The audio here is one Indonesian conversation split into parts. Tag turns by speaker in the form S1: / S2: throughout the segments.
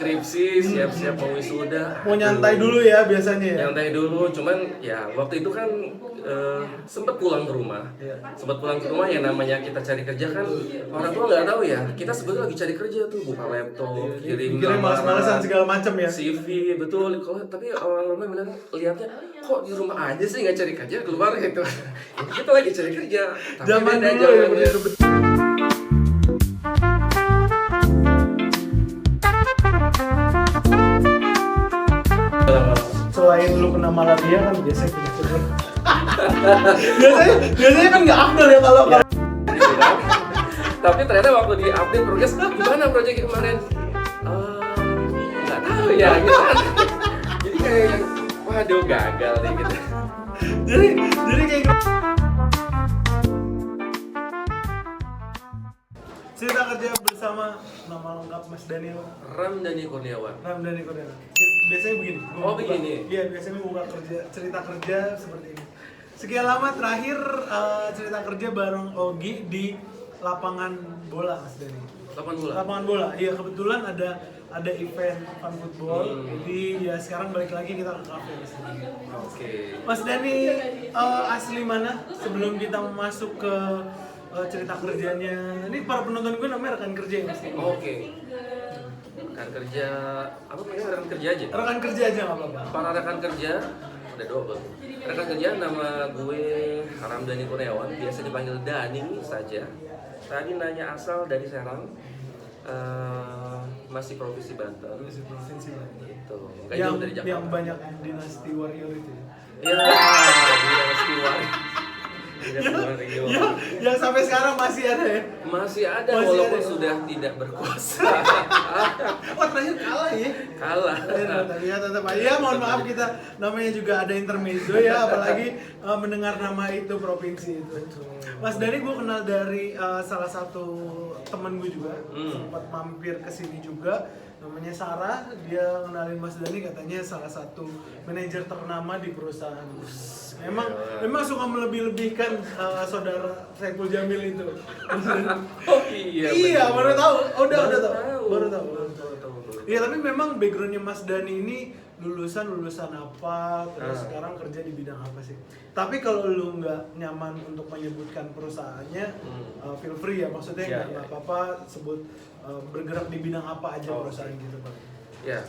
S1: skripsi, siap-siap mau wisuda.
S2: Mau nyantai dulu ya biasanya ya?
S1: Nyantai dulu, cuman ya waktu itu kan sempat pulang ke rumah. Sempat pulang ke rumah, yang namanya kita cari kerja kan orang tua nggak tahu ya. Kita sebetulnya lagi cari kerja tuh, buka laptop, kirim
S2: malas-malasan segala macam ya.
S1: CV, betul. Tapi orang-orang bilang lihatnya kok di rumah aja sih nggak cari kerja, keluar gitu. Kita lagi cari kerja. Tapi
S2: Zaman
S1: beda
S2: dulu ya,
S1: zamannya.
S2: Selain lu kena malaria kan biasanya kena flu. biasanya kan nggak afdol ya kalau
S1: Tapi ternyata waktu di update progres, gimana proyek kemarin? Nggak tahu ya gitu kan. Jadi kayak yang, waduh gagal nih gitu.
S2: jadi kayak cerita kerja bersama nama lengkap Mas Daniel
S1: Ramdhani Kurniawan.
S2: Ramdhani Kurniawan. Biasanya begini.
S1: Oh, begini?
S2: Iya, biasanya buka cerita kerja seperti ini. Sekian lama terakhir cerita kerja bareng Ogi di lapangan bola, Mas Dani. Lapangan bola. Iya, kebetulan ada event fun football. Jadi ya sekarang balik lagi kita ke kafe, Mas Dani.
S1: Oke.
S2: Mas Dani asli mana? Sebelum kita masuk ke cerita kerjanya. Ini para penonton gue namanya rekan kerja ya, Mas Dani.
S1: Oke. Rekan kerja, apa namanya, rekan kerja aja?
S2: Rekan kerja aja nggak apa-apa.
S1: Para rekan kerja, ada double. Rekan kerja nama gue Ramdhani Kurniawan, biasa dipanggil Dani saja. Tadi nanya asal dari Serang, masih provinsi Banten.
S2: Provinsi Banten.
S1: Gitu. Nggak jauh dari Jakarta.
S2: Yang banyak dinasti warrior itu ya.
S1: Iya, dinasti warrior.
S2: Yang sampai sekarang masih ada ya?
S1: Masih ada,
S2: Masih
S1: walaupun
S2: ada.
S1: sudah tidak berkuasa.
S2: Oh, terakhir kalah ya?
S1: Kalah.
S2: Ya tetap aja. Ya, mohon maaf kita namanya juga ada intermezzo ya, apalagi mendengar nama itu provinsi itu. Mas Dani gue kenal dari salah satu temen gue juga, sempat mampir ke sini juga. Namanya Sarah, dia kenalin Mas Dani, katanya salah satu manajer ternama di perusahaan. Memang suka melebih-lebihkan saudara Saiful Jamil itu.
S1: Oh iya.
S2: Iya, baru tahu. Baru tahu. Iya, tapi memang backgroundnya Mas Dani ini lulusan apa, terus sekarang kerja di bidang apa sih? Tapi kalau lu nggak nyaman untuk menyebutkan perusahaannya, feel free ya, maksudnya nggak apa-apa sebut bergerak di bidang apa aja perusahaan gitu Pak.
S1: Ya,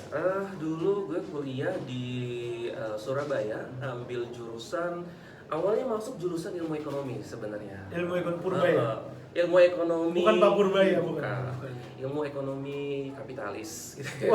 S1: dulu gue kuliah di Surabaya, ambil jurusan, awalnya masuk jurusan ilmu ekonomi sebenarnya.
S2: Ilmu ekonomi Purbaya?
S1: Ilmu ekonomi.
S2: Bukan Pak Purbaya,
S1: bukan. Ilmu ekonomi kapitalis. Gitu.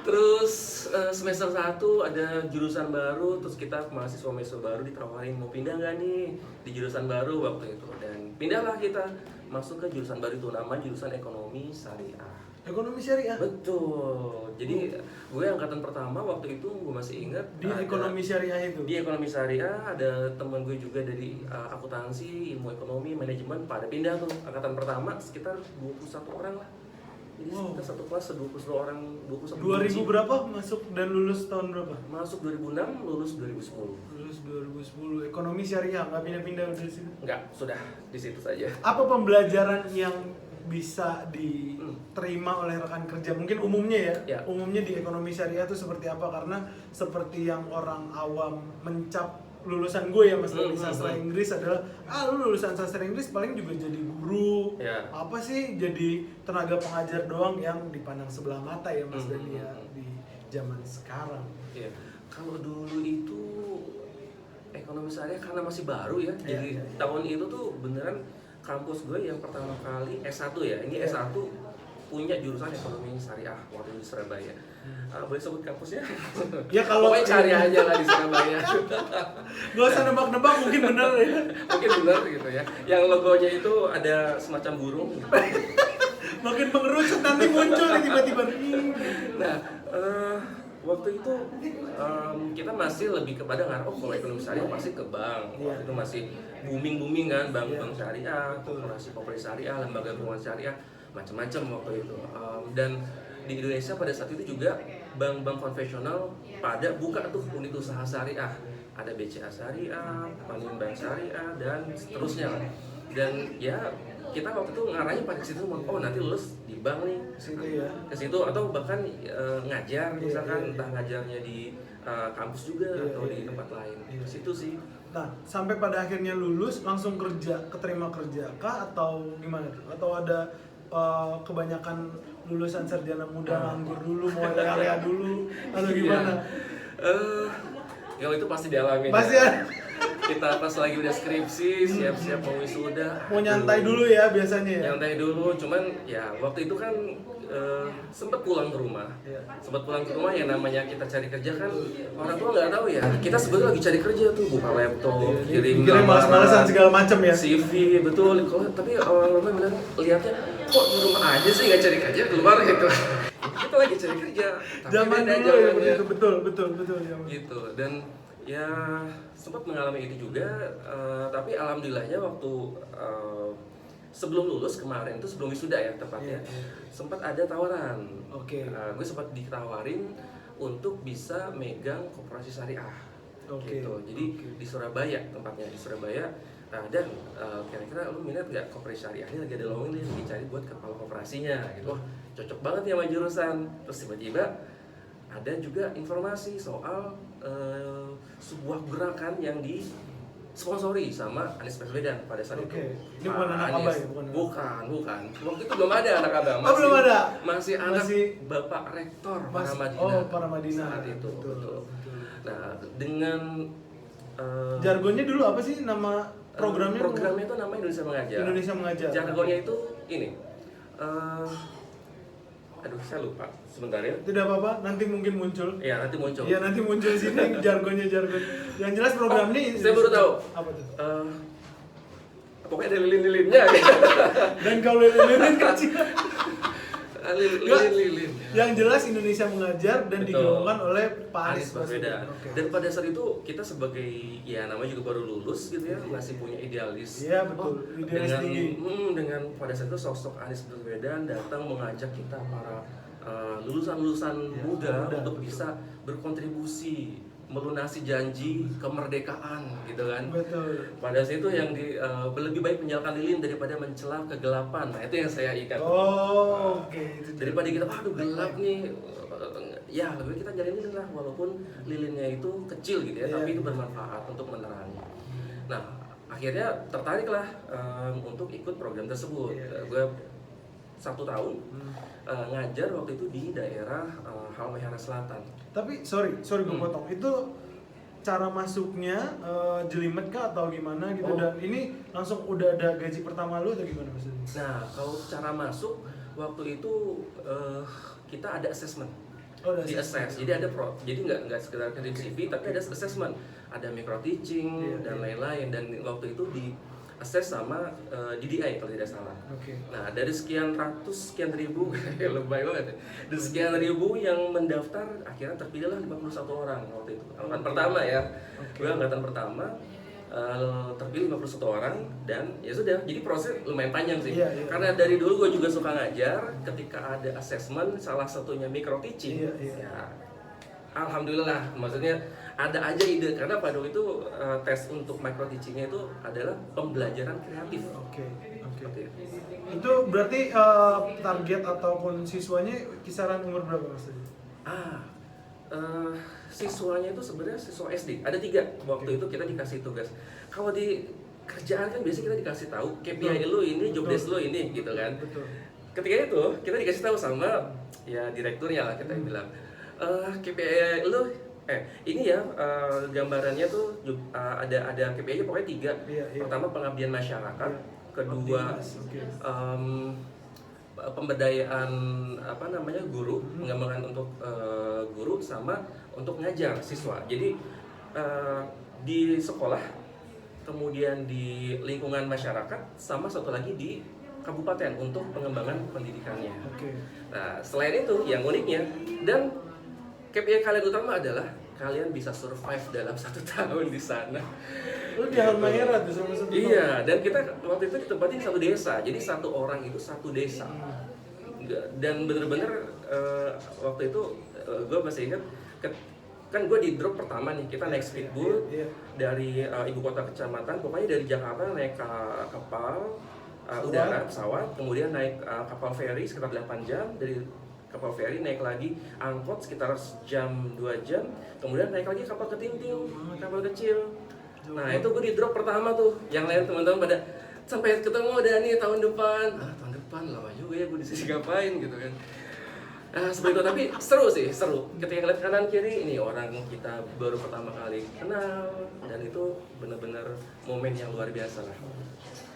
S1: Terus semester 1 ada jurusan baru, terus kita mahasiswa baru ditawarin mau pindah nggak nih di jurusan baru waktu itu, dan pindahlah kita masuk ke jurusan baru itu, nama jurusan ekonomi syariah.
S2: Ekonomi syariah?
S1: Betul. Jadi gue angkatan pertama waktu itu, gue masih ingat
S2: di ekonomi syariah itu. Di
S1: ekonomi syariah ada teman gue juga dari akuntansi, ilmu ekonomi, manajemen, pada pindah tuh angkatan pertama sekitar 21 orang lah. Jadi kita satu kelas 22 orang, 21.
S2: 2000 berapa masuk dan lulus tahun berapa?
S1: Masuk 2006, lulus 2010.
S2: Lulus 2010. Ekonomi syariah nggak pindah-pindah dari situ?
S1: Enggak, sudah di situ saja.
S2: Apa pembelajaran yang bisa diterima oleh rekan kerja? Mungkin umumnya ya. Umumnya di ekonomi syariah itu seperti apa? Karena seperti yang orang awam mencap lulusan gue ya, Mas, dari sastra Inggris adalah lu lulusan sastra Inggris paling juga jadi guru. Apa sih, jadi tenaga pengajar doang, yang dipandang sebelah mata ya, Mas Dani ya, di zaman sekarang.
S1: Iya. Kalau dulu itu ekonomi syariah karena masih baru ya. Jadi tahun itu tuh beneran kampus gue yang pertama kali S1 ya. Ini S1 punya jurusan ekonomi syariah waktu di Surabaya. Boleh sebut kampusnya?
S2: Ya kalau
S1: pokoknya cari aja lah di Surabaya.
S2: Gak usah nebak-nebak, mungkin bener ya.
S1: Mungkin bener gitu ya. Yang logonya itu ada semacam burung.
S2: Makin mengerucut nanti muncul tiba-tiba.
S1: Nah, waktu itu kita masih lebih kepada kalau ekonomi syariah pasti ke bank. Waktu itu masih booming kan, bank syariah, korporasi syariah, lembaga keuangan syariah, macam-macam waktu itu. Dan di Indonesia pada saat itu juga bank-bank konvensional pada buka tuh unit usaha syariah. Ada BCA Syariah, Panin Bank Syariah, dan seterusnya. Dan ya kita waktu itu ngarahnya pada situ, oh nanti lulus di bank nih,
S2: Situ ya.
S1: ke situ atau bahkan ngajar misalkan
S2: Iya.
S1: entah ngajarnya di kampus juga
S2: Iya,
S1: atau
S2: iya,
S1: di
S2: iya.
S1: tempat lain.
S2: Iya.
S1: Ke situ sih.
S2: Nah, sampai pada akhirnya lulus langsung kerja, keterima kerja kah atau gimana tuh? Atau ada kebanyakan lulusan sarjana muda nganggur dulu, mau lea-lea dulu atau gimana?
S1: Ya itu pasti dialami.
S2: Pasti
S1: ya.
S2: ya.
S1: Kita pas lagi udah skripsi, siap-siap mau wisuda.
S2: Mau nyantai dulu ya biasanya ya.
S1: Nyantai dulu, cuman ya waktu itu kan sempat pulang ke rumah.
S2: Iya.
S1: Sempat pulang ke rumah, yang namanya kita cari kerja kan orang tua nggak tahu ya. Kita sebetulnya lagi cari kerja tuh, buka laptop, kirim
S2: Kirim malas-malasan segala macam ya.
S1: CV, betul. Tapi orang-orang bilang lihatnya kok di rumah aja sih nggak cari kerja, keluar gitu. Kita lagi cari kerja. Tapi
S2: Zaman
S1: beda
S2: dulu ya
S1: zamannya.
S2: begitu, betul ya.
S1: Gitu. Dan ya sempat mengalami itu juga, tapi alhamdulillahnya waktu sebelum lulus kemarin itu, sebelum wisuda ya tepatnya, sempat ada tawaran.
S2: Oke.
S1: Gue sempat ditawarin untuk bisa megang koperasi syariah.
S2: Oke.
S1: Gitu. Jadi di Surabaya, tempatnya di Surabaya. Dan kira-kira lu minat nggak koperasi syariah ini, lagi ada lowongan nih, lagi cari buat kepala koperasinya gitu. Wah, cocok banget ya sama jurusan. Terus tiba-tiba ada juga informasi soal sebuah gerakan yang disponsori sama Anies Baswedan pada saat itu.
S2: Ini bukan anak abah ya?
S1: Bukan. Waktu itu belum ada anak abah.
S2: Oh, belum ada?
S1: Masih anak
S2: Masih-
S1: Bapak Rektor Paramadina.
S2: Oh, Paramadina.
S1: Saat itu,
S2: Betul.
S1: Nah, dengan
S2: Jargonnya dulu apa sih nama programnya?
S1: programnya itu namanya Indonesia Mengajar.
S2: Indonesia Mengajar.
S1: Jargonnya itu ini. Aduh, saya lupa. Sebentar ya.
S2: Tidak apa-apa, nanti mungkin muncul.
S1: Iya, nanti muncul.
S2: Iya, nanti muncul sini jargon. Yang jelas programnya
S1: saya baru tahu.
S2: Apa tuh?
S1: Pokoknya ada lilin-lilinnya.
S2: Dan kalau lilin kecil.
S1: Lilin-lilin.
S2: Yang jelas Indonesia Mengajar dan
S1: Betul.
S2: digaungkan oleh Pak
S1: Anies Baswedan.
S2: Oke.
S1: Dan pada saat itu kita sebagai, ya namanya juga baru lulus gitu ya, masih punya idealis.
S2: Iya, betul. Idealis
S1: dengan
S2: tinggi.
S1: dengan pada saat itu sosok Anies Baswedan datang mengajak kita para lulusan-lulusan muda
S2: muda,
S1: untuk
S2: betul.
S1: bisa berkontribusi melunasi janji kemerdekaan gitu kan.
S2: Betul.
S1: Pada saat itu yang lebih baik menyalakan lilin daripada mencela kegelapan. Nah, itu yang saya ingat.
S2: Oh, oke. Itu
S1: Daripada kita aduh gelap nih, ya lebih baik kita nyalain lilin lah, walaupun lilinnya itu kecil gitu ya,
S2: Iya.
S1: tapi itu bermanfaat untuk menerangi. Nah, akhirnya tertariklah untuk ikut program tersebut.
S2: Iya.
S1: Gue 1 tahun ngajar waktu itu di daerah Halmahera Selatan.
S2: Tapi sorry gue potong. Itu cara masuknya jelimet kah atau gimana gitu?
S1: Oh.
S2: Dan ini langsung udah ada gaji pertama lu atau gimana maksudnya?
S1: Nah, kalau cara masuk waktu itu kita ada assessment.
S2: Oh, ada
S1: Di assess. Jadi ada jadi nggak sekedar kirim CV, tapi ada assessment. Ada micro teaching
S2: Iya,
S1: dan
S2: iya.
S1: lain-lain, dan waktu itu di assess sama DDI kalau tidak salah.
S2: Oke.
S1: Nah, dari sekian ratus, sekian ribu, lebay banget ya. Dari sekian ribu yang mendaftar, akhirnya terpilihlah 51 orang waktu itu. Angkatan pertama ya.
S2: Oke.
S1: Gue angkatan pertama, terpilih 51 orang, dan ya sudah, jadi proses lumayan panjang sih.
S2: Iya, iya.
S1: Karena dari dulu gue juga suka ngajar, ketika ada assessment, salah satunya micro teaching.
S2: Iya, iya.
S1: Ya, alhamdulillah, maksudnya ada aja ide, karena pada waktu itu tes untuk micro teachingnya itu adalah pembelajaran kreatif.
S2: Oke.
S1: Seperti itu.
S2: Itu berarti target ataupun siswanya kisaran umur berapa maksudnya?
S1: Siswanya itu sebenarnya siswa SD. Ada 3 waktu itu kita dikasih tugas. Kalau di kerjaan kan biasanya kita dikasih tahu KPI lu ini, job desk lu ini, gitu kan.
S2: Betul.
S1: Ketika itu kita dikasih tahu sama ya direkturnya lah, kita bilang KPI lu ini ya gambarannya tuh ada KPI-nya pokoknya 3.
S2: Iya, iya.
S1: Pertama pengabdian masyarakat,
S2: Iya.
S1: kedua
S2: Oke.
S1: pemberdayaan guru, pengembangan untuk guru, sama untuk ngajar siswa. Jadi di sekolah, kemudian di lingkungan masyarakat, sama satu lagi di kabupaten untuk pengembangan pendidikannya.
S2: Oke.
S1: Nah, selain itu yang uniknya, dan KPI kalian utama adalah kalian bisa survive dalam 1 tahun di sana.
S2: Lu di Halmahera tuh sama satu.
S1: Iya, dan kita waktu itu ditempatin 1 desa, jadi 1 orang itu 1 desa. Dan bener-bener waktu itu gue masih ingat, kan gue di drop pertama nih, kita naik speedboat
S2: Iya.
S1: dari ibu kota kecamatan, pokoknya dari Jakarta naik kapal udara, pesawat, kemudian naik kapal feri sekitar 8 jam, dari kapal feri naik lagi angkot sekitar jam 2 jam, kemudian naik lagi kapal ketinting, kapal kecil. Nah itu gue di drop pertama tuh, yang lain teman-teman pada sampai ketemu udah nih tahun depan. Tahun depan lama juga ya gue di sini ngapain gitu kan. Seperti itu, tapi seru sih, seru. Ketika ngeliat kanan kiri, ini orang kita baru pertama kali kenal, dan itu benar-benar momen yang luar biasa lah.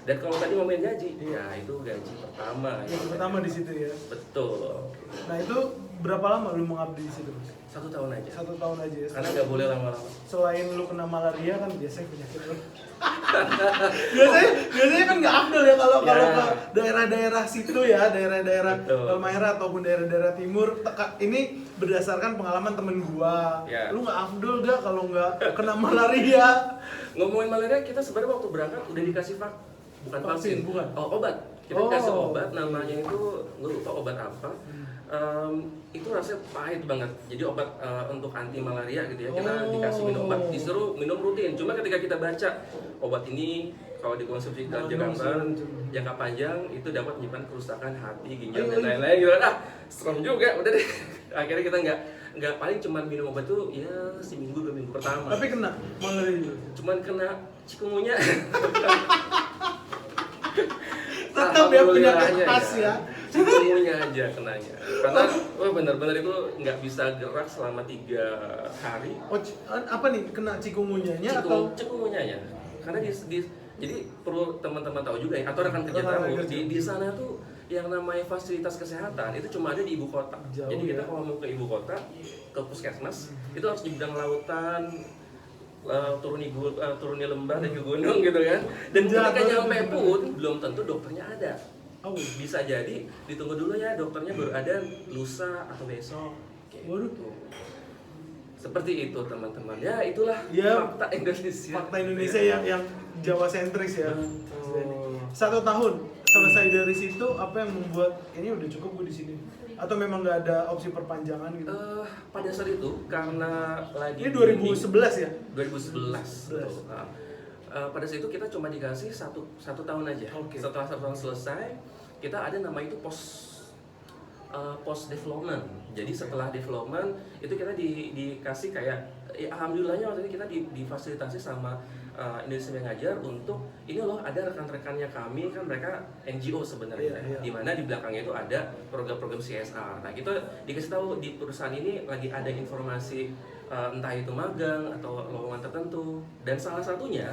S1: Dan kalau tadi momen gaji, ya itu gaji pertama.
S2: Gaji pertama di situ ya.
S1: Betul.
S2: Nah itu berapa lama lu mengabdi di situ, Mas?
S1: 1 tahun aja.
S2: 1 tahun aja ya.
S1: Karena nggak boleh lama-lama.
S2: Selain lu kena malaria kan biasanya penyakit lu. biasanya kan nggak afdol ya kalau
S1: Ya.
S2: ke daerah-daerah situ ya, daerah-daerah
S1: Betul.
S2: Halmahera ataupun daerah-daerah timur. Ini berdasarkan pengalaman temen gua.
S1: Ya.
S2: Lu nggak afdol gak kalau nggak kena malaria?
S1: Ngomongin malaria, kita sebenarnya waktu berangkat udah dikasih bukan vaksin,
S2: bukan.
S1: obat. Kita
S2: Oh.
S1: dikasih obat, namanya itu gue lupa obat apa. Itu rasanya pahit banget. Jadi obat untuk anti malaria gitu ya. Kita dikasih minum obat, disuruh minum rutin. Cuma ketika kita baca obat ini kalau dikonsumsi dalam jangka panjang itu dapat menyebabkan kerusakan hati, ginjal dan lain-lain gitu. Serem juga. Udah deh. Akhirnya kita nggak paling cuma minum obat tuh ya seminggu 2 minggu pertama.
S2: Tapi kena malaria juga.
S1: Cuman kena cikungunya.
S2: Tetap ya penyakit khas ya.
S1: Cikungunya aja kenanya. Karena benar-benar itu nggak bisa gerak selama 3 hari.
S2: Oh, apa nih kena cikungunyanya atau
S1: Cikungunya ya. Karena jadi perlu teman-teman tahu juga ya, atau rekan kerja tahu di sana tuh yang namanya fasilitas kesehatan itu cuma ada di ibu kota.
S2: Jauh,
S1: jadi kita
S2: ya.
S1: kalau mau ke ibu kota, ke puskesmas, itu harus di bidang lautan, turuni lembah dan ke gunung gitu kan. Dan ketika nyampe pun belum tentu dokternya ada.
S2: Oh,
S1: Bisa jadi ditunggu dulu ya, dokternya baru ada lusa atau besok. Kayak
S2: Waduh.
S1: gitu. Seperti itu teman-teman. Ya itulah
S2: Ya,
S1: fakta Indonesia.
S2: fakta Indonesia yang Jawa sentris ya.
S1: Betul.
S2: 1 tahun selesai dari situ, apa yang membuat ini udah cukup gue di sini? Atau memang nggak ada opsi perpanjangan gitu?
S1: Pada saat itu karena lagi
S2: Ini 2011 ya?
S1: 2011. Betul. Nah, pada saat itu kita cuma dikasih satu tahun aja.
S2: Oke.
S1: Setelah 1 tahun selesai, kita ada nama itu post development. Jadi setelah development itu kita dikasih kayak alhamdulillahnya waktu itu kita difasilitasi sama Indonesia Mengajar untuk ini loh, ada rekan-rekannya kami kan, mereka NGO sebenarnya.
S2: Iya.
S1: Di mana di belakangnya itu ada program-program CSR. Nah, kita dikasih tahu di perusahaan ini lagi ada informasi entah itu magang atau lowongan tertentu, dan salah satunya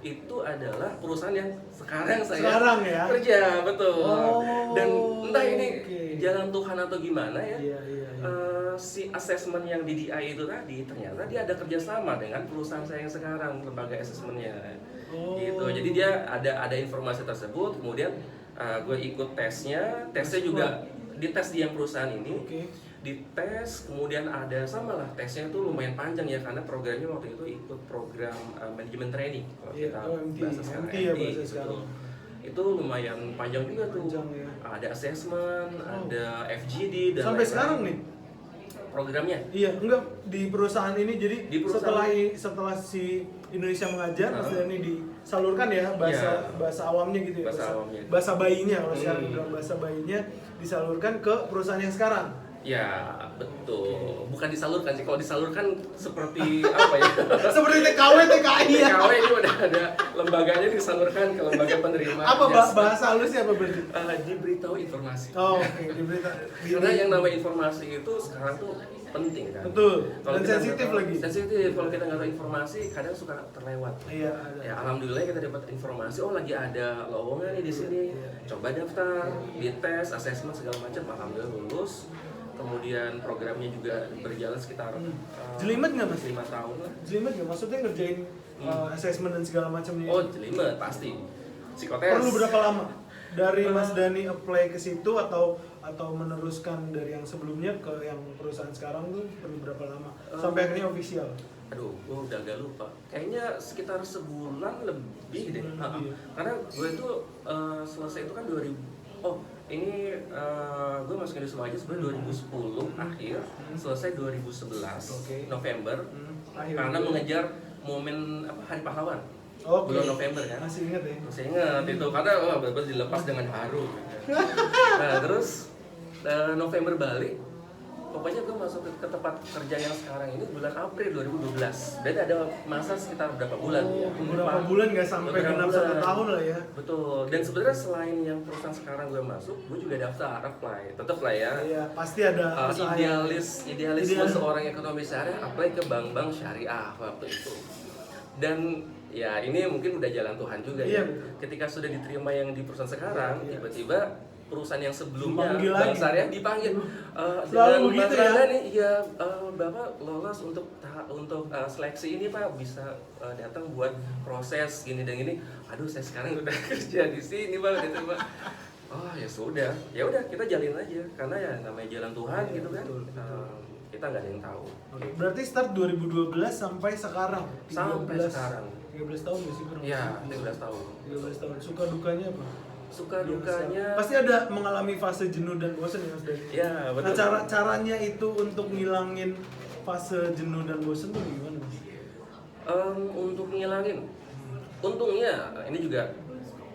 S1: itu adalah perusahaan yang sekarang saya
S2: ya?
S1: kerja, betul.
S2: Oh,
S1: Dan entah ini
S2: oke.
S1: jalan Tuhan atau gimana ya,
S2: Iya.
S1: si assessment yang di DI itu tadi ternyata dia ada kerjasama dengan perusahaan saya yang sekarang, lembaga assessmentnya.
S2: Oh.
S1: Gitu. Jadi dia ada informasi tersebut, kemudian gue ikut tesnya juga dites di yang perusahaan ini.
S2: Oke.
S1: Dites, kemudian ada samalah tesnya itu lumayan panjang ya, karena programnya waktu itu ikut program manajemen training kalau
S2: Iya,
S1: kita
S2: MT.
S1: bahasa sekarang,
S2: MT ya bahasa
S1: gitu.
S2: sekarang.
S1: Itu lumayan panjang juga tuh.
S2: Panjang, ya.
S1: Ada assessment, ada FGD dan
S2: Sampai
S1: lain-lain.
S2: sekarang nih?
S1: Programnya.
S2: Iya, enggak di perusahaan ini. Jadi
S1: Di perusahaan
S2: setelah si Indonesia Mengajar, Mas
S1: Uh-huh.
S2: Dhani disalurkan ya bahasa awamnya gitu ya.
S1: Bahasa awamnya.
S2: Bahasa bayinya kalau sekarang bilang bahasa bayinya disalurkan ke perusahaan yang sekarang.
S1: Ya, betul. Bukan disalurkan sih. Kalau disalurkan seperti apa ya?
S2: Seperti TKW, TKI ya.
S1: TKW ini udah ada lembaganya, disalurkan ke lembaga penerima.
S2: Apa
S1: jasa.
S2: bahasa halusnya apa berarti?
S1: Diberitahu informasi.
S2: Oh, oke, diberita.
S1: Karena yang namanya informasi itu sekarang tuh penting kan.
S2: Betul.
S1: Kalau
S2: Dan
S1: kita
S2: sensitif
S1: nggak tahu-
S2: lagi.
S1: Sensitif. Kalau kita nggak tahu informasi, kadang suka terlewat.
S2: Iya, ada.
S1: Ya alhamdulillah kita dapat informasi, oh lagi ada lowongan nih di sini. Coba daftar, dites, asesmen segala macam, alhamdulillah lulus. Kemudian programnya juga berjalan sekitar
S2: Jelimet nggak, Mas?
S1: 5 tahun lah.
S2: Jelimet nggak? Maksudnya ngerjain assessment dan segala macamnya?
S1: Oh jelimet pasti. Psikotes.
S2: Perlu berapa lama? Dari Mas Dhani apply ke situ atau meneruskan dari yang sebelumnya ke yang perusahaan sekarang tuh perlu berapa lama? Sampai akhirnya official.
S1: Aduh, gue udah agak lupa. Kayaknya sekitar sebulan lebih deh.
S2: Sebulan lebih ya?
S1: Karena gue itu selesai itu kan 2000. Oh, ini gue masuk ke Indonesia aja sebenarnya 2010 akhir, selesai 2011
S2: Oke.
S1: November.
S2: Akhir.
S1: Karena mengejar momen Hari Pahlawan. bulan November kan.
S2: Masih ingat ya?
S1: Masih ingat itu karena benar-benar dilepas dengan haru. Nah terus November balik, pokoknya gue masuk ke tempat kerja yang sekarang ini bulan April 2012. Berarti ada masa sekitar berapa bulan?
S2: Beberapa bulan nggak sampai genap 1 tahun lah ya.
S1: Betul. Dan sebenarnya selain yang perusahaan sekarang gue masuk, gue juga daftar apply. Tetap lah ya.
S2: Iya, pasti ada
S1: Idealisme seorang ekonomi syariah apply ke bank-bank syariah waktu itu. Dan ya ini mungkin udah jalan Tuhan juga ya. Ketika sudah diterima yang di perusahaan sekarang, tiba-tiba perusahaan yang sebelumnya bank syariah dipanggil dengan
S2: begitu
S1: Randa nih, ya Bapak lolos untuk seleksi ini Pak, bisa datang buat proses gini dan gini. Aduh saya sekarang udah kerja di sini Pak, gitu Pak. Oh ya sudah, ya udah kita jalin aja karena ya namanya jalan Tuhan gitu kan. Kita nggak ada yang tahu.
S2: Oke, berarti start 2012 sampai sekarang. 13 tahun nggak sih bro?
S1: Iya, 13 tahun.
S2: 13 tahun. Suka dukanya apa?
S1: Suka dukanya
S2: pasti ada mengalami fase jenuh dan bosan ya Mas Dani?
S1: Iya, betul.
S2: Nah caranya itu untuk ngilangin fase jenuh dan bosan tuh gimana Mas?
S1: Untuk ngilangin, untungnya ini juga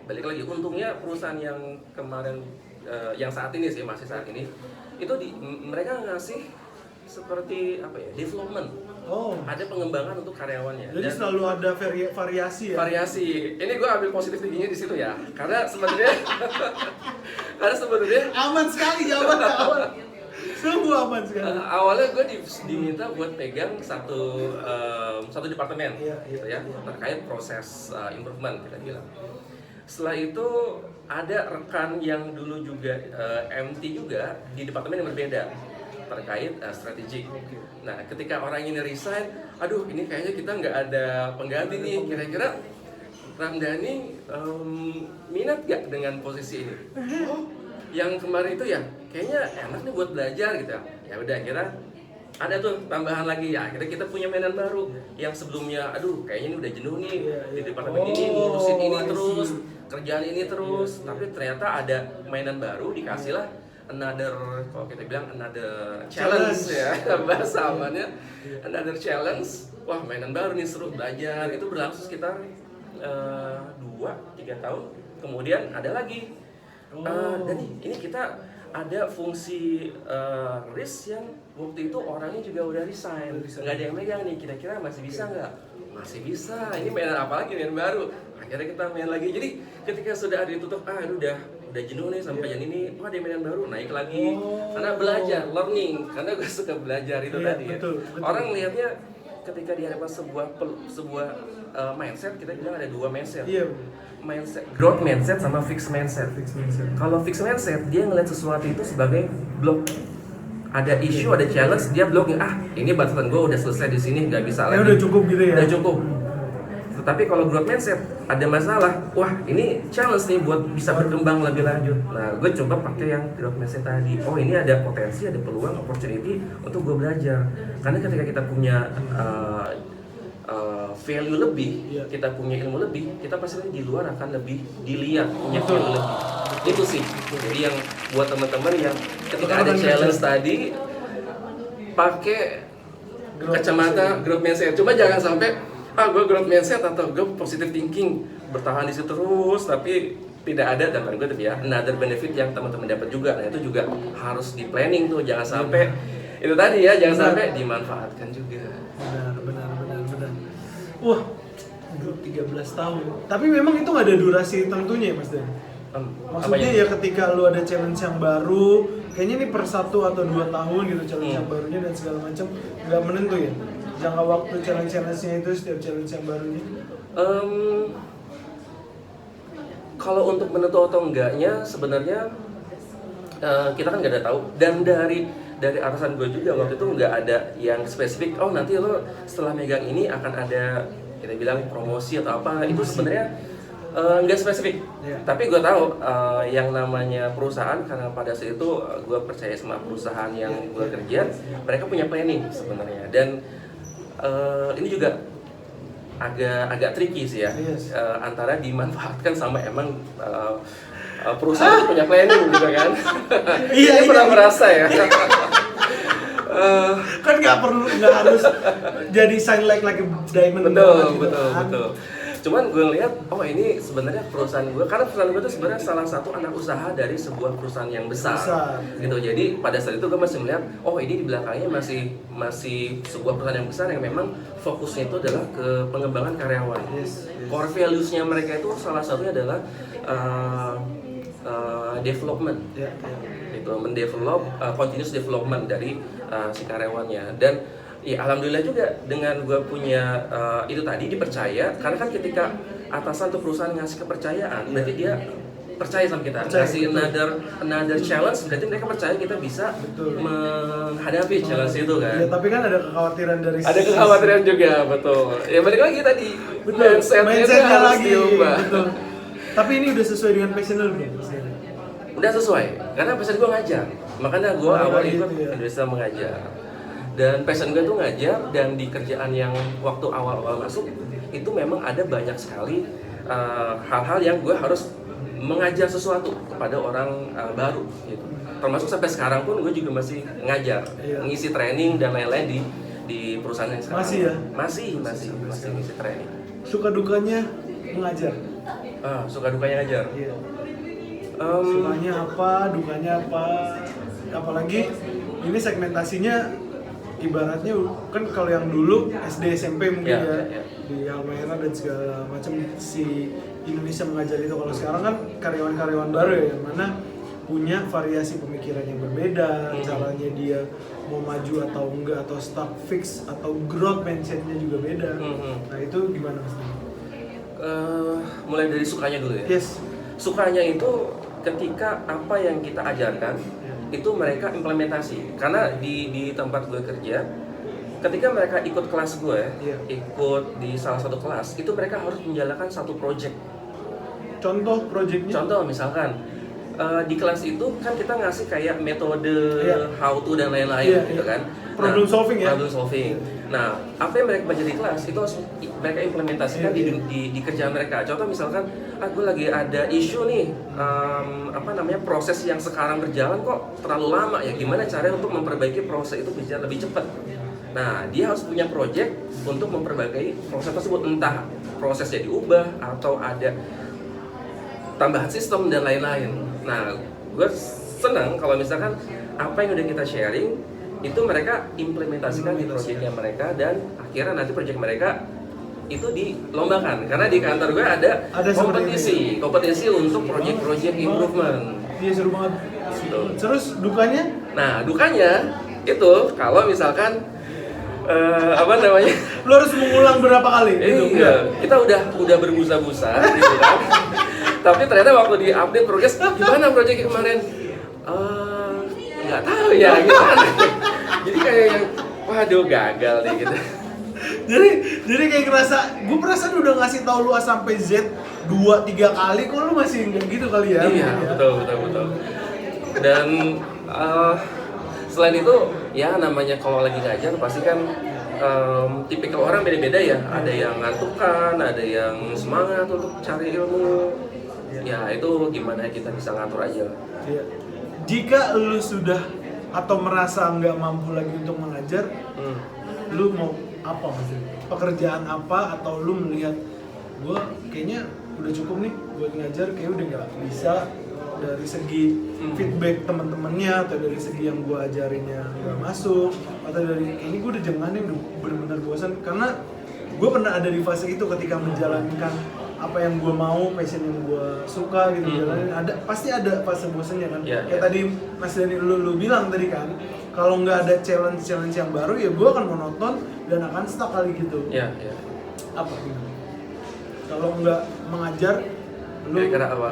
S1: balik lagi, untungnya perusahaan yang kemarin yang saat ini sih masih saat ini itu mereka ngasih seperti apa ya, development. Ada pengembangan untuk karyawannya.
S2: Jadi selalu ada variasi ya.
S1: Variasi. Ini gue ambil positif tingginya di situ ya. Karena sebenarnya
S2: aman sekali jawabannya, aman. Sungguh aman sekali.
S1: Awalnya gue diminta buat pegang satu departemen gitu ya, terkait proses improvement kita bilang. Setelah itu ada rekan yang dulu juga MT juga di departemen yang berbeda terkait strategik. Nah, ketika orang ini resign, aduh ini kayaknya kita nggak ada pengganti nih. Kira-kira Ramdhani minat gak dengan posisi ini? Oh, yang kemarin itu ya kayaknya enak nih buat belajar gitu ya. Ya udah kira ada tuh tambahan lagi ya. Kita punya mainan baru yang sebelumnya, aduh kayaknya ini udah jenuh nih di departemen ini ngurusin ini terus, kerjaan ini terus. Tapi ternyata ada mainan baru, dikasih lah kalau kita bilang another challenge ya bahasa amannya, another challenge. Wah mainan baru nih, seru belajar. Itu berlangsung sekitar 2-3 tahun. Kemudian ada lagi dan ini kita ada fungsi risk yang waktu itu orangnya juga udah resign, nggak ada yang megang nih. Kira-kira masih bisa nggak? Masih bisa. Ini mainan apa lagi, mainan baru. Akhirnya kita main lagi. Jadi ketika sudah ada ditutup, udah jenuh nih sampai jam ini, ada mainan baru, naik lagi. Karena belajar, learning. Karena gue suka belajar itu tadi ya. Betul. Orang lihatnya ketika dihadapkan sebuah mindset, kita bilang ada 2 mindset. Mindset, growth mindset sama fixed mindset. Kalau fixed mindset, dia ngeliat sesuatu itu sebagai blok. Ada isu, ada challenge, dia bloknya, ini batasan gue udah selesai di sini, nggak bisa lagi.
S2: Udah cukup gitu ya.
S1: Udah cukup. Tapi kalau growth mindset ada masalah, wah ini challenge nih buat bisa berkembang lebih lanjut. Nah, gue coba pakai yang growth mindset tadi. Oh ini ada potensi, ada peluang, opportunity untuk gue belajar. Karena ketika kita punya value lebih, kita punya ilmu lebih, kita pasti di luar akan lebih dilihat, punya value lebih. Itu sih. Jadi yang buat teman-teman yang ketika ada challenge tadi pakai kacamata growth mindset. Cuma jangan sampai gue growth mindset atau gue positive thinking bertahan di situ terus, tapi tidak ada dan gue tuh ya another benefit yang teman-teman dapat juga. Nah itu juga harus di planning tuh, jangan sampai itu tadi ya, jangan sampai dimanfaatkan juga.
S2: Benar. Wah, 13 tahun. Tapi memang itu nggak ada durasi tentunya ya Mas Dan. Maksudnya ya ketika lu ada challenge yang baru, kayaknya ini per 1 atau 2 tahun gitu challenge yang barunya dan segala macam, nggak menentu ya. Jangka waktu challenge-nya itu setiap challenge yang barunya?
S1: Kalau untuk menentu atau enggaknya sebenarnya kita kan nggak ada tahu. Dan dari atasan gue juga waktu itu nggak ada yang spesifik. Oh nanti lo setelah megang ini akan ada kita bilang promosi atau apa. Itu sebenarnya nggak spesifik. Tapi gue tahu yang namanya perusahaan, karena pada saat itu gue percaya sama perusahaan yang gue kerja, mereka punya planning sebenarnya. Dan ini juga agak tricky sih ya, antara dimanfaatkan sama emang perusahaan itu punya planning gitu kan. Ini pernah merasa ya.
S2: Kan nggak harus jadi shine like a diamond.
S1: Betul. Cuman gue ngeliat, oh ini sebenarnya perusahaan gue, karena perusahaan gue itu sebenarnya salah satu anak usaha dari sebuah perusahaan yang besar. Gitu. Jadi pada saat itu gue masih melihat, oh ini di belakangnya masih sebuah perusahaan yang besar yang memang fokusnya itu adalah ke pengembangan karyawan. Core values-nya mereka itu salah satunya adalah development. Itu mendevelop continuous development dari si karyawannya. Dan ya alhamdulillah juga dengan gue punya itu tadi dipercaya, karena kan ketika atasan atau perusahaan ngasih kepercayaan berarti dia percaya sama kita, ngasih another challenge, berarti mereka percaya kita bisa menghadapi challenge itu kan.
S2: Ya, tapi kan ada kekhawatiran dari
S1: ada kekhawatiran juga, betul. Ya balik lagi tadi, mindsetnya
S2: lagi
S1: diubah.
S2: Betul. Tapi ini udah sesuai dengan passion lu belum?
S1: Udah sesuai, karena passion gue ngajar, makanya gue awal ikut Indonesia mengajar. Dan passion gue tuh ngajar, dan di kerjaan yang waktu awal-awal masuk itu memang ada banyak sekali hal-hal yang gue harus mengajar sesuatu kepada orang baru gitu. Termasuk sampai sekarang pun gue juga masih ngajar, ngisi training dan lain-lain di perusahaan yang sekarang.
S2: Masih ya?
S1: Masih ngisi training.
S2: Suka dukanya mengajar?
S1: Suka dukanya ngajar.
S2: Sukanya apa, dukanya apa? Apalagi ini segmentasinya ibaratnya kan kalau yang dulu SD SMP mungkin di Almera dan segala macam si Indonesia mengajar itu. Kalau sekarang kan karyawan-karyawan baru ya, yang mana punya variasi pemikiran yang berbeda, caranya dia mau maju atau enggak, atau stuck fix atau growth mindsetnya juga beda. Nah itu gimana Mas?
S1: Mulai dari sukanya dulu ya. Sukanya itu ketika apa yang kita ajarkan itu mereka implementasi. Karena di tempat gue kerja, ketika mereka ikut kelas gue, ikut di salah satu kelas, itu mereka harus menjalankan satu project.
S2: Contoh projectnya?
S1: Contoh misalkan di kelas itu kan kita ngasih kayak metode how to dan lain-lain gitu kan.
S2: Problem solving ya?
S1: Problem solving. Nah, apa yang mereka belajar di kelas itu harus mereka implementasikan di kerjaan mereka. Contoh misalkan, gue lagi ada isu nih, proses yang sekarang berjalan kok terlalu lama ya. Gimana caranya untuk memperbaiki proses itu bisa lebih cepat? Nah, dia harus punya project untuk memperbaiki proses tersebut. Entah prosesnya diubah atau ada tambahan sistem dan lain-lain. Nah, gue senang kalau misalkan apa yang udah kita sharing itu mereka implementasikan di proyeknya mereka, dan akhirnya nanti proyek mereka itu dilombakan. Karena di kantor gue ada kompetisi untuk proyek-proyek improvement.
S2: Iya, seru banget. Terus dukanya?
S1: Nah, dukanya itu kalau misalkan
S2: lu harus mengulang berapa kali?
S1: Kita udah berbusa-busa gitu kan. Tapi ternyata waktu di update progres, gimana proyek kemarin? Nggak tahu ya gimana. Jadi kayak yang waduh gagal nih gitu.
S2: Jadi kayak gue perasaan udah ngasih tahu lu A sampai Z 2-3 kali, kok lu masih enggak gitu kali ya?
S1: Iya, betul. Dan selain itu ya namanya kalau lagi ngajar pasti kan tipikal orang beda-beda ya. Ada yang ngantukan, ada yang semangat untuk cari ilmu. Ya itu gimana kita bisa ngatur aja.
S2: Iya. Jika lu sudah atau merasa nggak mampu lagi untuk mengajar, lu mau apa maksudnya? Pekerjaan apa, atau lu melihat gue kayaknya udah cukup nih buat ngajar, kayak udah nggak bisa dari segi feedback teman-temannya, atau dari segi yang gue ajarinnya nggak masuk, atau dari kayaknya gue udah jangan nih, udah benar-benar bosan. Karena gue pernah ada di fase itu ketika menjalankan apa yang gue mau, passion yang gue suka gitu, jalanin, pasti ada fase bosannya kan. Kayak tadi Mas Dani lu bilang tadi kan, kalau nggak ada challenge yang baru ya gue akan monoton dan akan stuck kali gitu. Apa gimana? Kalau nggak mengajar, lu
S1: kira-kira apa?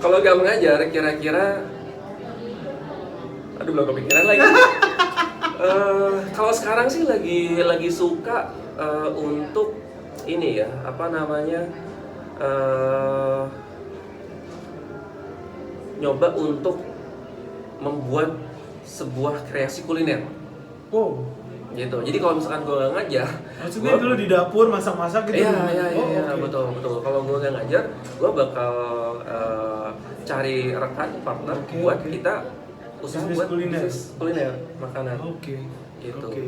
S1: Kalau nggak mengajar, kira-kira, aduh belum kepikiran lagi. Kalau sekarang sih lagi suka untuk ini ya, nyoba untuk membuat sebuah kreasi kuliner. Gitu. Jadi kalau misalkan gue nggak ngajar,
S2: maksudnya dulu di dapur masak-masak gitu?
S1: Iya, betul. Kalau gue nggak ngajar, gue bakal cari rekan partner buat kita usaha
S2: Bisnis
S1: buat
S2: kuliner.
S1: bisnis kuliner makanan.
S2: Oke.
S1: Gitu.
S2: Oke.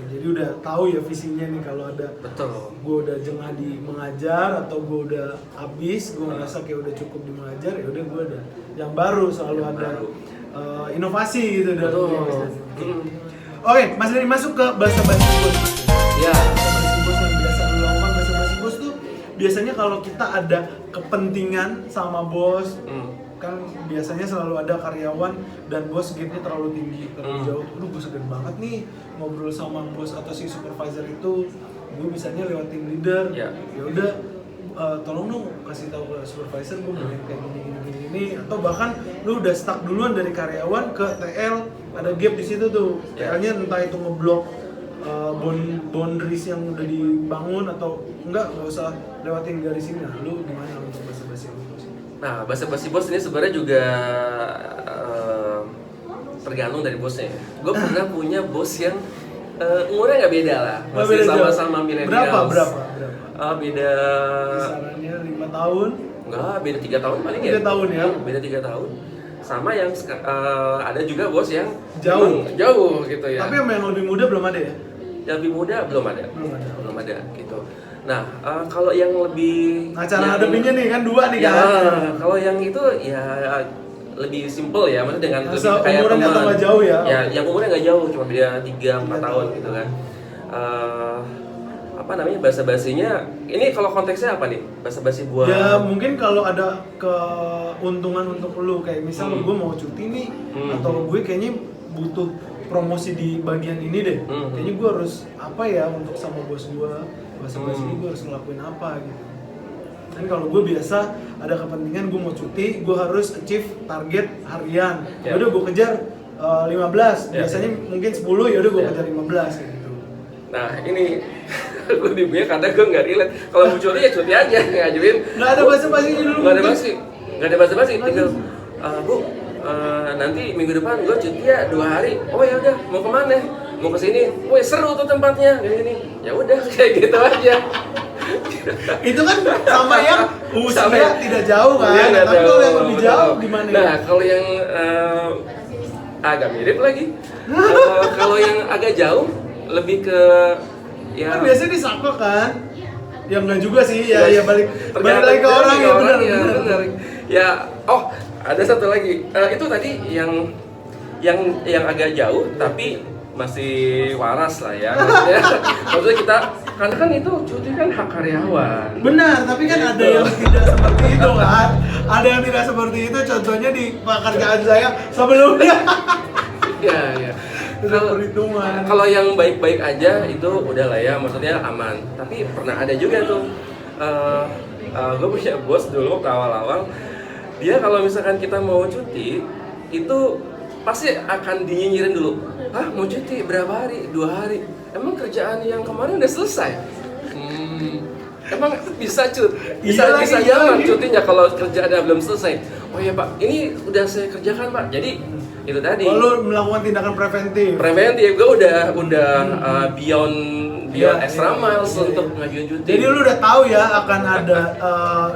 S2: Jadi udah tahu ya visinya nih kalau ada
S1: Betul.
S2: gue udah jengah di mengajar atau gue udah habis, gue ngerasa kayak udah cukup di mengajar, ya udah gue ada yang baru, selalu
S1: Yang
S2: ada
S1: baru.
S2: inovasi gitu dalam
S1: Betul.
S2: bisnis.
S1: Hmm.
S2: Oke, Mas Dani masuk ke basa-basi bos.
S1: Ya.
S2: Basa-basi bos yang biasa lu lakukan. Basa-basi bos tuh biasanya kalau kita ada kepentingan sama bos, kan biasanya selalu ada karyawan dan bos gapnya terlalu tinggi, terlalu jauh. Aduh, gue segan banget nih ngobrol sama bos atau si supervisor itu. Gue bisanya lewat tim leader.
S1: Ya.
S2: Ya udah, tolong dong kasih tahu ke supervisor gue mau yang kayak gini. Atau bahkan lu udah stuck duluan dari karyawan ke TL, ada gap di situ tuh.
S1: Ya.
S2: TL-nya entah itu ngeblok boundaries yang udah dibangun atau nggak usah lewatin garis ini. Nah, lu gimana untuk basa-basi lu?
S1: Nah, basa-basi bos ini sebenarnya juga tergantung dari bosnya. Gue pernah punya bos yang umurnya nggak beda lah, masih
S2: beda jauh.
S1: sama-sama milenial.
S2: Berapa?
S1: Beda.
S2: Kisarannya 5 tahun.
S1: Enggak, beda 3 tahun paling ya.
S2: 3 tahun ya?
S1: Beda 3 tahun. Sama yang ada juga bos yang
S2: Jauh.
S1: memang jauh gitu ya.
S2: Tapi yang lebih muda belum ada ya?
S1: Yang lebih muda belum ada.
S2: Belum ada.
S1: Gitu. Nah, kalau yang lebih
S2: Nah, cara
S1: yang-
S2: ngadepinnya nih kan 2 nih
S1: Ya,
S2: kan.
S1: kalau yang itu ya lebih simple ya, maksudnya dengan
S2: Nah,
S1: lebih kayak
S2: seumuran
S1: teman.
S2: atau nggak jauh ya?
S1: Ya, yang umurnya nggak jauh, cuma beda 3-4 tahun
S2: tahun.
S1: gitu kan. Apa namanya, basa-basinya ini kalau konteksnya apa nih? Basa-basi buat
S2: Ya mungkin kalau ada keuntungan untuk lu, kayak misal gue mau cuti nih, atau gue kayaknya butuh promosi di bagian ini deh. Kayaknya gue harus apa ya untuk sama bos gue, basa-basi gue harus ngelakuin apa gitu. Dan kalau gue biasa ada kepentingan gue mau cuti, gue harus achieve target harian.
S1: Ya.
S2: Yaudah gue kejar 15,
S1: Ya.
S2: biasanya mungkin 10, yaudah gue
S1: Ya.
S2: kejar 15 kayak gitu.
S1: Nah, ini gue dibunya kadang gue nggak relate. Kalau mau cuti ya cuti aja, ngajuin.
S2: Nggak ada basa-basinya dulu.
S1: Nggak ada
S2: mungkin.
S1: basi, nggak ada basa-basi. Tinggal, Bu, nanti minggu depan gue cuti ya 2 hari. Oh ya udah, mau kemana? Mau ke sini. Wih seru tuh tempatnya, gini. Ya udah kayak gitu aja.
S2: Itu kan sama yang
S1: Sama
S2: usia
S1: yang-
S2: tidak jauh kan.
S1: Iya, nggak
S2: Tapi kalau
S1: jauh,
S2: yang lebih
S1: betul.
S2: jauh gimana?
S1: Nah, kalau yang agak mirip lagi. Kalau yang agak jauh lebih ke ya
S2: Kan biasanya disangka kan. Ya enggak juga sih, ya balik
S1: tergantung
S2: lagi ke orang ya, benar.
S1: benar. Ya, oh ada satu lagi. Itu tadi yang agak jauh tapi masih waras lah ya. Maksudnya kita karena kan itu cuti kan hak karyawan.
S2: Benar, tapi kan ada
S1: Gitu.
S2: yang tidak seperti itu kan. Ada yang tidak seperti itu, contohnya di pekerjaan saya sebelumnya.
S1: Iya, iya.
S2: Itu perhitungan.
S1: Kalau yang baik-baik aja itu udah lah ya, maksudnya aman. Tapi pernah ada juga tuh, gue punya bos dulu waktu awal-awal. Dia kalau misalkan kita mau cuti, itu pasti akan dinyinyirin dulu. Hah, mau cuti berapa hari? 2 hari. Emang kerjaan yang kemarin udah selesai? Emang bisa
S2: Iya lagi,
S1: bisa
S2: iya
S1: jalan
S2: lagi.
S1: cutinya kalau kerjaannya belum selesai. Oh iya Pak, ini udah saya kerjakan Pak. Jadi itu tadi.
S2: Kalau melakukan tindakan preventif.
S1: Preventif, gue udah beyond
S2: Iya,
S1: extra
S2: iya,
S1: miles
S2: iya,
S1: untuk
S2: iya.
S1: ngajuin cuti.
S2: Jadi lu udah tahu ya akan ada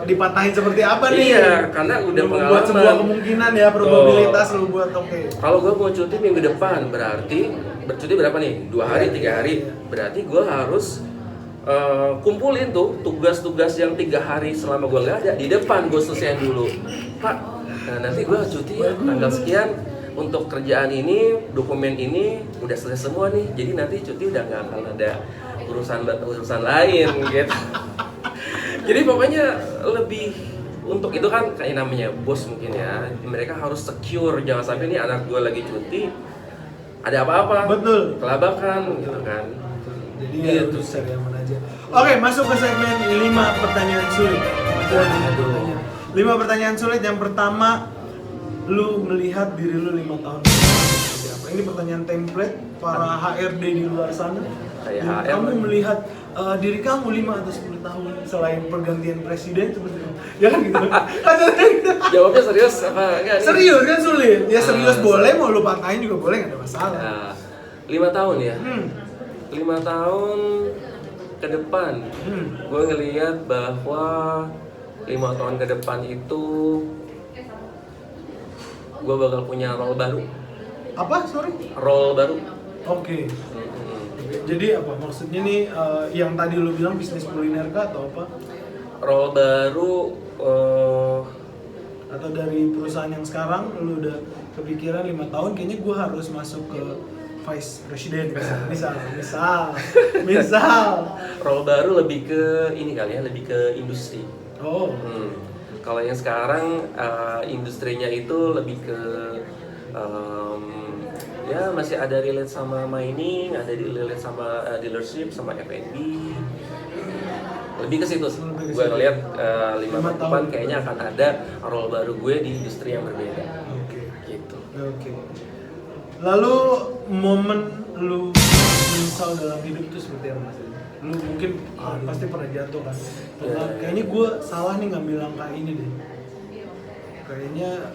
S2: dipatahin seperti apa nih.
S1: Iya, karena udah
S2: Lu buat
S1: pengalaman.
S2: sebuah kemungkinan ya, probabilitas lu buat oke.
S1: Kalau gue mau cuti minggu depan, berarti bercuti berapa nih? 2 hari, 3 hari. Berarti gue harus kumpulin tuh tugas-tugas yang 3 hari selama gue nggak ada di depan, gue selesaiin dulu. Pak, nah nanti gue cuti ya tanggal sekian untuk kerjaan ini, dokumen ini udah selesai semua nih. Jadi nanti cuti udah nggak akan ada urusan lain gitu. Jadi pokoknya lebih untuk itu kan kayak namanya bos mungkin ya. Mereka harus secure, jangan sampai nih anak gue lagi cuti ada apa-apa.
S2: Betul.
S1: Kelabakan gitu kan.
S2: Jadi
S1: Gitu.
S2: ya harus cari aman aja. Oke, masuk ke segmen 5 pertanyaan sulit.
S1: Waduh.
S2: 5 pertanyaan sulit. Yang pertama, lu melihat diri lu 5 tahun ke depan seperti apa? Ini pertanyaan template para HRD di luar sana.
S1: Kayak
S2: Dan
S1: HR
S2: kamu
S1: lagi.
S2: melihat diri kamu 5 atau 10 tahun selain pergantian presiden seperti itu. Ya kan gitu.
S1: Jawabnya serius apa enggak? nih?
S2: Serius kan sulit. Ya serius
S1: Ah,
S2: boleh, mau lu patahin juga boleh, nggak ada masalah.
S1: Nah, 5 tahun ya. 5 tahun ke depan, gue ngelihat bahwa 5 tahun ke depan itu gue bakal punya role baru.
S2: Apa? Sorry?
S1: Role baru.
S2: Oke. Jadi apa maksudnya nih yang tadi lu bilang bisnis kuliner kah atau apa?
S1: Role baru
S2: Atau dari perusahaan yang sekarang lu udah kepikiran 5 tahun kayaknya gue harus masuk ke vice president misal
S1: role baru lebih ke ini kali ya, lebih ke industri.
S2: oh
S1: Kalau yang sekarang industrinya itu lebih ke ya masih ada relate sama mining, ada relate sama dealership, sama F&B. Lebih ke situ. Gue ngeliat 5 tahun depan kayaknya akan ada role baru gue di industri yang berbeda.
S2: oke
S1: Gitu.
S2: oke. Lalu momen lu menyesal dalam hidup itu seperti apa Mas? Lu mungkin pasti pernah jatuh kan? Kayaknya gue salah nih ngambil langkah ini deh. Kayaknya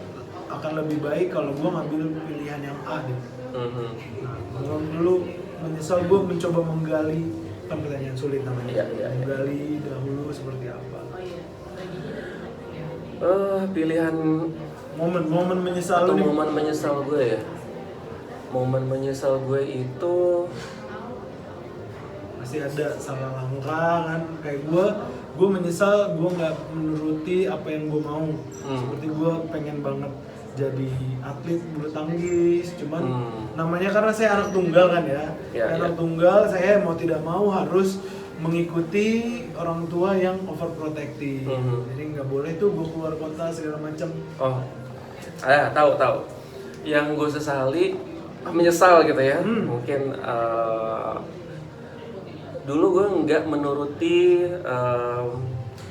S2: akan lebih baik kalau gue ngambil pilihan yang A deh. Nah, kalau dulu menyesal, gue mencoba menggali, kan pertanyaan sulit namanya. Menggali dahulu seperti apa?
S1: Pilihan
S2: Momen menyesal
S1: atau
S2: nih.
S1: momen menyesal gue ya. Momen menyesal gue itu
S2: Masih ada salah langkah kan, kayak gue menyesal gue nggak menuruti apa yang gue mau. Seperti gue pengen banget jadi atlet bulu tangkis, cuman namanya karena saya anak tunggal kan ya, anak tunggal saya mau tidak mau harus mengikuti orang tua yang overprotective. Jadi nggak boleh tuh gue keluar kota segala macam.
S1: Tahu yang gue sesali, menyesal gitu ya. Mungkin dulu gue nggak menuruti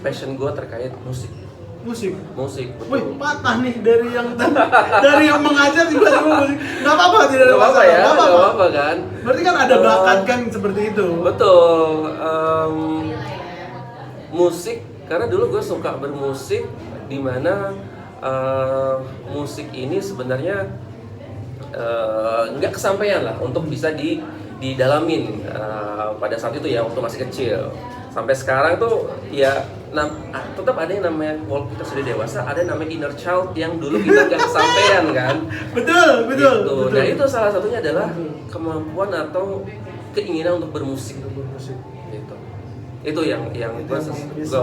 S1: passion gue terkait musik, betul.
S2: Wih, patah nih dari yang mengajar tiba-tiba musik. Nggak apa-apa, tidak ada masalah.
S1: Nggak apa-apa kan.
S2: Berarti kan ada bakat kan seperti itu.
S1: Betul. Musik, karena dulu gue suka bermusik, dimana musik ini sebenarnya nggak kesampaian lah untuk bisa didalamin pada saat itu ya, waktu masih kecil. Sampai sekarang tuh ya tetap ada yang namanya, walaupun kita sudah dewasa, ada yang namanya inner child yang dulu kita nggak kesampaian kan.
S2: Betul.
S1: Nah itu salah satunya adalah kemampuan atau keinginan untuk bermusik. Gitu. Itu yang gue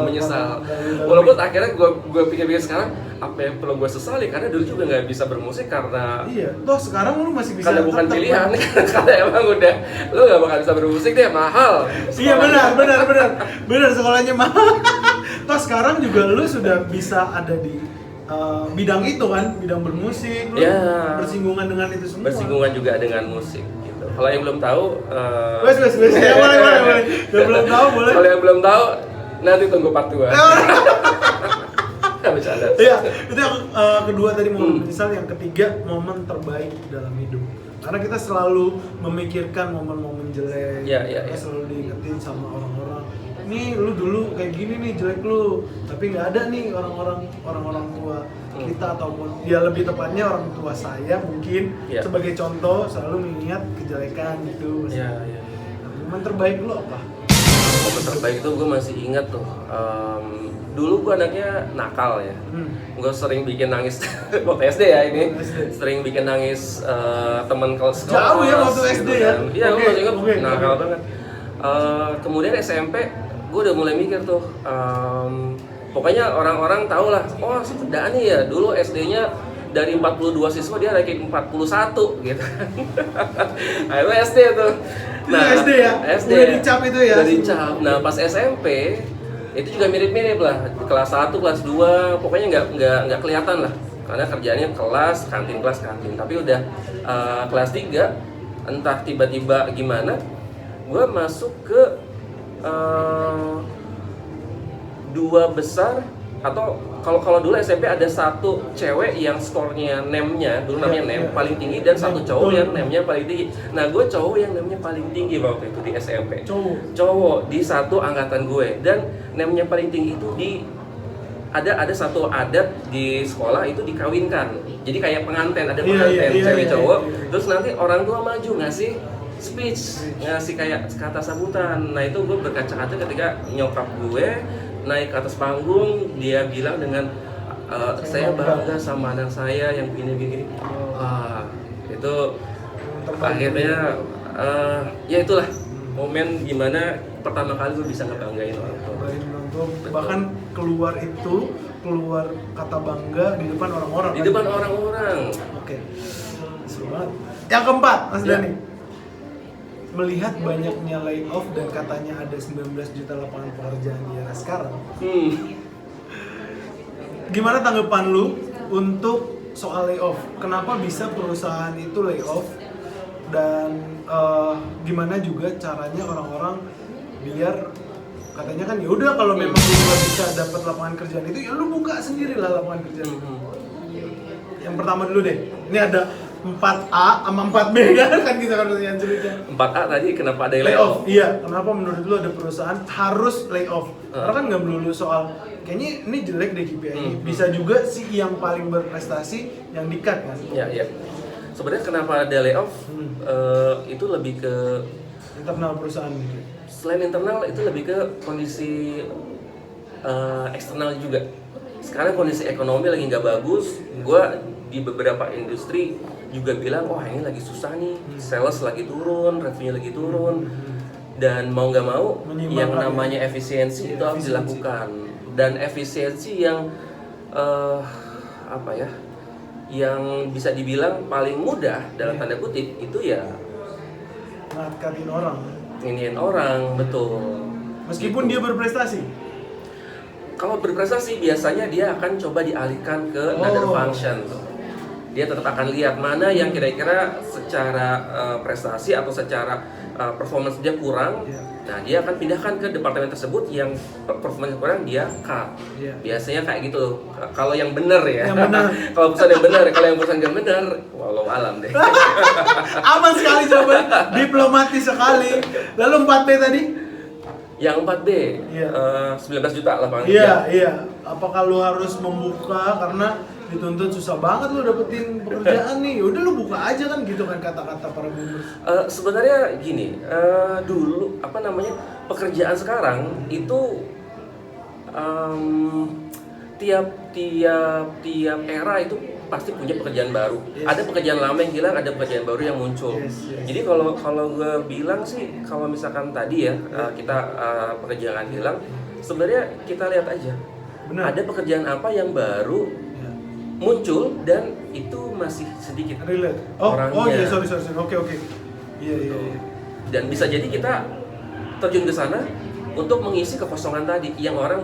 S1: menyesal. Walaupun akhirnya gue pikir-pikir sekarang, apa yang perlu gue sesali, karena dulu juga nggak bisa bermusik karena
S2: toh sekarang lu masih bisa,
S1: karena bukan pilihan. Karena emang udah lu nggak bakal bisa bermusik deh, mahal.
S2: Iya benar sekolahnya mahal. Toh sekarang juga lu sudah bisa ada di bidang itu kan, bidang bermusik, lu bersinggungan dengan itu semua.
S1: Bersinggungan juga dengan musik. Kalau yang belum tahu,
S2: wes. Ya, boleh. Yang belum tahu boleh.
S1: Kalau yang belum tahu, nanti tunggu part 2. Bercanda.
S2: Iya, itu yang kedua tadi momen menyesal, yang ketiga momen terbaik dalam hidup. Karena kita selalu memikirkan momen-momen jelek, kita selalu diingetin sama orang-orang. Nih lu dulu kayak gini nih jelek lu, tapi nggak ada nih orang-orang tua kita, ataupun ya lebih tepatnya orang tua saya mungkin sebagai contoh selalu mengingat kejelekan gitu. Momen terbaik lu apa?
S1: Momen terbaik itu gue masih ingat tuh. Dulu gue anaknya nakal ya. Gue sering bikin nangis waktu SD ya ini. Sering bikin nangis teman kelas.
S2: Jauh ya waktu SD ya?
S1: Iya, gue masih ingat nakal banget. Kemudian SMP gue udah mulai mikir tuh. Pokoknya orang-orang tahu lah, oh sepeda nih ya, dulu SD-nya dari 42 siswa dia ranking 41 gitu. Nah itu SD tuh.
S2: Nah, SD ya?
S1: SD.
S2: Udah dicap itu ya?
S1: Udah dicap. Nah pas SMP itu juga mirip-mirip lah, kelas 1, kelas 2, pokoknya nggak kelihatan lah, karena kerjaannya kelas, kantin. Tapi udah kelas 3, entah tiba-tiba gimana, gue masuk ke 2 besar, atau kalau dulu SMP ada satu cewek yang skornya NEM-nya, dulu namanya NEM, paling tinggi, dan satu cowok yang NEM-nya paling tinggi. Nah gue cowok yang NEM-nya paling tinggi waktu itu di SMP. Cowok di satu angkatan gue, dan NEM-nya paling tinggi itu ada satu adat di sekolah itu dikawinkan. Jadi kayak pengantin, ada pengantin cewek cowok. Terus nanti orang tua maju ngasih speech, ngasih kayak kata sambutan. Nah itu gue berkaca-kaca ketika nyokap gue naik ke atas panggung, dia bilang dengan saya bangga sama anak saya yang begini-begini. Itu itu akhirnya ya itulah momen gimana pertama kali lu bisa ngebanggain orang tua.
S2: Bahkan keluar kata bangga di depan orang-orang.
S1: Di depan orang-orang.
S2: Oke. Seru banget. Yang keempat, Mas
S1: Ya.
S2: Dani. Melihat banyaknya layoff dan katanya ada 19 juta lapangan pekerjaan di era sekarang. Gimana tanggapan lu untuk soal layoff? Kenapa bisa perusahaan itu layoff? Dan gimana juga caranya orang-orang biar katanya kan ya udah kalau memang lu nggak bisa dapat lapangan kerjaan itu ya lu buka sendiri lah lapangan kerjaan itu. Yang pertama dulu deh, ini ada 4A sama 4B kan kita kan pertanyaan sulitnya.
S1: 4A tadi kenapa ada yang
S2: Layoff, iya. Kenapa menurut lu ada perusahaan harus layoff? Karena kan nggak melulu soal kayaknya ini jelek deh KPI-nya. Bisa juga si yang paling berprestasi yang di-cut kan?
S1: Ya. Sebenarnya kenapa ada layoff itu lebih ke
S2: Internal perusahaan gitu.
S1: selain internal itu lebih ke kondisi eksternal juga. Sekarang kondisi ekonomi lagi nggak bagus. Gua di beberapa industri juga bilang, wah ini lagi susah nih, sales lagi turun, revenue lagi turun, dan mau nggak mau yang namanya efisiensi itu harus dilakukan. Dan efisiensi yang yang bisa dibilang paling mudah dalam tanda kutip itu ya
S2: Ngakatin orang.
S1: ingin orang, betul.
S2: Meskipun dia berprestasi.
S1: Kalau berprestasi biasanya dia akan coba dialihkan ke another function. Dia tetap akan lihat mana yang kira-kira secara prestasi atau secara performance dia kurang. Nah, dia akan pindahkan ke departemen tersebut yang performance kurang dia cut. Biasanya kayak gitu. Kalau yang benar ya.
S2: Yang benar.
S1: Kalau perusahaan yang benar, kalau yang perusahaan yang benar, walau alam deh.
S2: Aman sekali jawaban, diplomatis sekali. Lalu 4B tadi?
S1: Yang 4B, 19 juta lapangan
S2: Iya,
S1: kerja.
S2: iya. Apakah lu harus membuka karena dituntut susah banget lu dapetin pekerjaan nih? Udah lu buka aja kan gitu kan kata-kata para boomers.
S1: Sebenarnya gini, dulu pekerjaan sekarang itu tiap era itu pasti punya pekerjaan baru. Ada pekerjaan lama yang hilang, ada pekerjaan baru yang muncul. Jadi kalau gue bilang sih, kalau misalkan tadi ya kita pekerjaan hilang, sebenarnya kita lihat aja.
S2: Benar.
S1: Ada pekerjaan apa yang baru muncul dan itu masih sedikit
S2: Relate.
S1: orangnya.
S2: Oh iya, sorry. Oke. Iya.
S1: Dan bisa jadi kita terjun ke sana untuk mengisi kekosongan tadi yang orang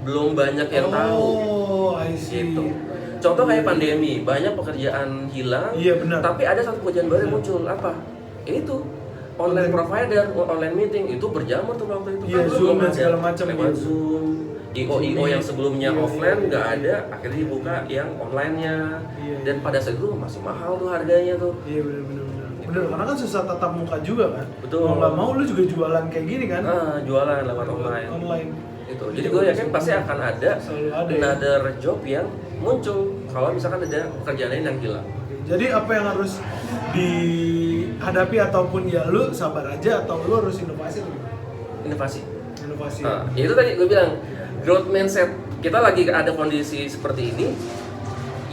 S1: belum banyak yang tahu.
S2: Oh, I see.
S1: Gitu. Contoh kayak pandemi, banyak pekerjaan hilang.
S2: Iya, benar.
S1: Tapi ada satu pekerjaan baru yang muncul, apa? Itu online provider, online meeting itu berjamur tuh waktu itu.
S2: Iya,
S1: Kan
S2: Zoom
S1: belum
S2: dan
S1: ada.
S2: segala macam
S1: Lewat
S2: gitu.
S1: Zoom, IO yang sebelumnya offline nggak ada, akhirnya dibuka yang online-nya.
S2: Iya.
S1: Dan pada saat itu masih mahal tuh harganya tuh.
S2: Iya benar. Bener, karena kan susah tatap muka juga kan.
S1: Betul.
S2: Mau nggak mau lu juga jualan kayak gini kan?
S1: Jualan lewat online.
S2: Itu.
S1: Jadi gue yakin pasti akan ada
S2: Selalu ada ya?
S1: another job yang muncul kalau misalkan ada pekerjaan lain yang hilang.
S2: Jadi apa yang harus dihadapi ataupun ya lu sabar aja atau lu harus inovasi tuh?
S1: Inovasi.
S2: Ya.
S1: Itu tadi gue bilang growth mindset. Kita lagi ada kondisi seperti ini.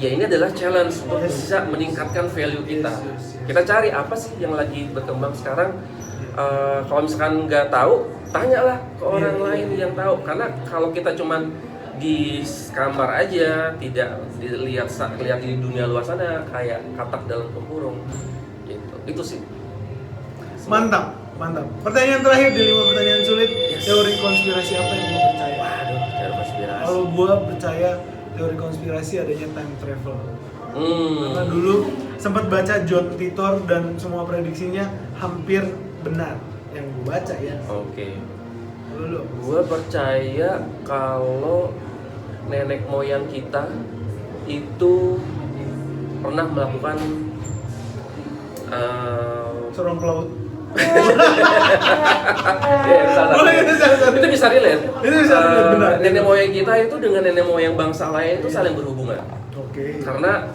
S1: Ya ini adalah challenge untuk bisa meningkatkan value kita.
S2: Yes.
S1: Kita cari apa sih yang lagi berkembang sekarang. Kalau misalkan nggak tahu, tanyalah ke orang lain yang tahu. Karena kalau kita cuman di kamar aja, tidak dilihat di dunia luar sana kayak katak dalam tempurung. Gitu. Itu sih.
S2: Mantap. Pertanyaan terakhir di 5 pertanyaan sulit. Teori konspirasi apa yang lu percaya?
S1: Waduh, teori konspirasi.
S2: Kalau gua percaya teori konspirasi adanya time travel. Karena dulu sempat baca John Titor dan semua prediksinya hampir benar yang gue baca ya.
S1: Oke.
S2: Dulu.
S1: Gue percaya kalau nenek moyang kita itu pernah melakukan
S2: Sorong ke laut.
S1: Itu bisa relate.
S2: Itu bisa relate, benar.
S1: Nenek moyang kita itu dengan nenek moyang bangsa lain itu saling berhubungan.
S2: Oke.
S1: Karena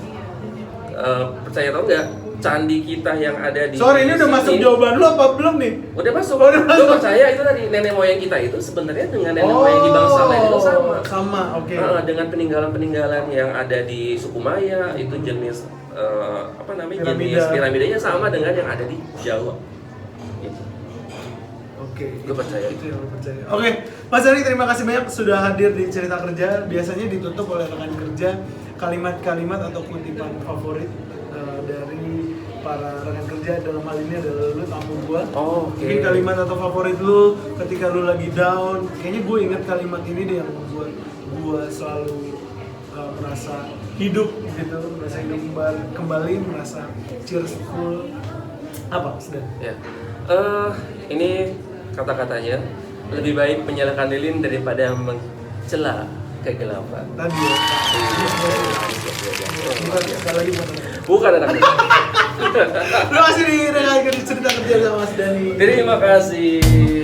S1: percaya atau enggak, candi kita yang ada di
S2: Sorry, ini udah masuk jawaban lu apa belum nih?
S1: Udah masuk.
S2: Udah masuk.
S1: Gue percaya itu tadi nenek moyang kita itu sebenarnya dengan nenek moyang di bangsa lain itu sama.
S2: Sama, oke.
S1: Dengan peninggalan yang ada di suku Maya itu jenis
S2: Piramida.
S1: jenis piramidanya sama dengan yang ada di Jawa. Gitu.
S2: Oke,
S1: Gue percaya.
S2: itu yang lu percaya. Oke, Mas Dani terima kasih banyak sudah hadir di Cerita Kerja. Biasanya ditutup oleh rekan kerja kalimat-kalimat atau kutipan favorit dari para rekan kerja, dalam hal ini adalah lu, tamu gua.
S1: Oh, oke.
S2: Mungkin kalimat atau favorit lu ketika lu lagi down. Kayaknya gue ingat kalimat ini deh yang membuat gua selalu merasa hidup gitu, merasa hidup kembali, merasa cheerful. Apa, Mas Dani?
S1: Ya. Ini kata-katanya lebih baik menyalakan lilin daripada mencela kegelapan.
S2: Tadi ya. Bukan sekali lagi
S1: Bukan anak muda.
S2: Terima kasih di rekan cerita kerja sama Mas Dani.
S1: Terima kasih.